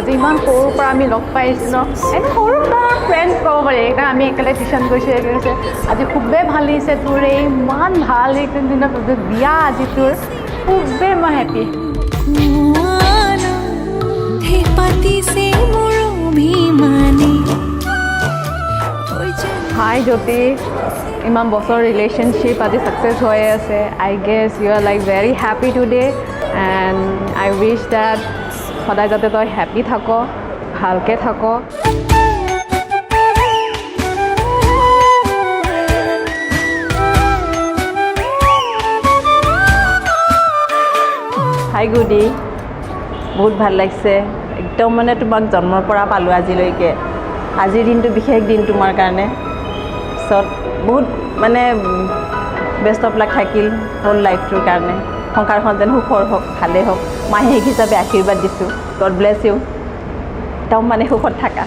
আজি ইমান সৰুৰ পৰা আমি লগ পাইছোঁ ন একদম সৰুৰ পৰা ফ্ৰেণ্ডছ ক'ব পাৰি একদম আমি একেলগে টিউশ্যন গৈছোঁ একেলগে আজি খুবেই ভাল লাগিছে তোৰ ইমান ভাল একদম দিনৰ বিয়া আজি তোৰ খুবেই মই হেপী হাই জ্যোতি ইমান বছৰ ৰিলেশ্যনশ্বিপ আজি ছাকচেছ হৈ আছে I guess you are like very happy today and I wish that সদায় যাতে তই হেপী থাক ভালকৈ থাক হাই গুডি বহুত ভাল লাগিছে একদম মানে তোমাক জন্মৰ পৰা পালোঁ আজিলৈকে আজিৰ দিনটো বিশেষ দিন তোমাৰ কাৰণে পিছত বহুত মানে বেষ্ট অফ লাক থাকিল হ'ল লাইফটোৰ কাৰণে সংসাৰখন যেন সুখৰ হওক ভালেই হওক মাহেক হিচাপে আশীৰ্বাদ দিছোঁ গড ব্লেছ ইউ একদম মানে সুখত থাকা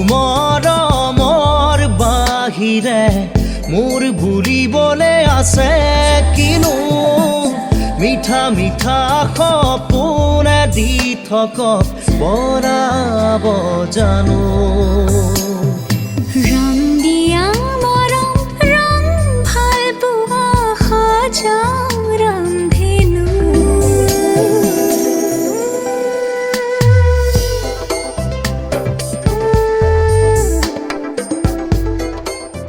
মৰমৰ বাহিৰে মোৰ ভুলিবলৈ আছে কিনো মিঠা মিঠা সপোনে দি থকক বৰাব জানো ৰং দিয়া মৰম ৰং ভাল পোৱা সজাও ৰামধেনু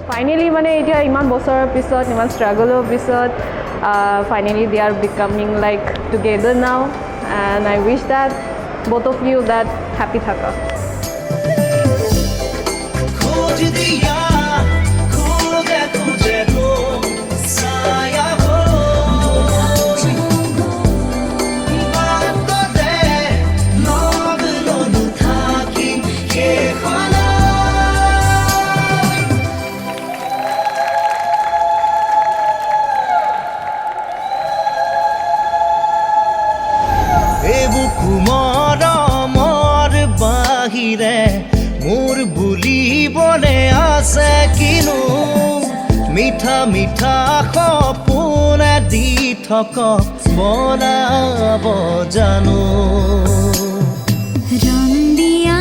ফাইনেলি মানে এতিয়া ইমান বছৰৰ পিছত ইমান ষ্ট্ৰাগলৰ পিছত finally they are becoming like together now and I wish that both of you that happy থাকা खोज दिया खोजे तुझे तो साया हो बात तो दे लग लो था कि ये खाना মৰমৰ বাহিৰে মোৰ বুলিবলৈ আছে কিনো মিঠা মিঠা সপোনে দি থকক বনাব জানো ৰং দিয়া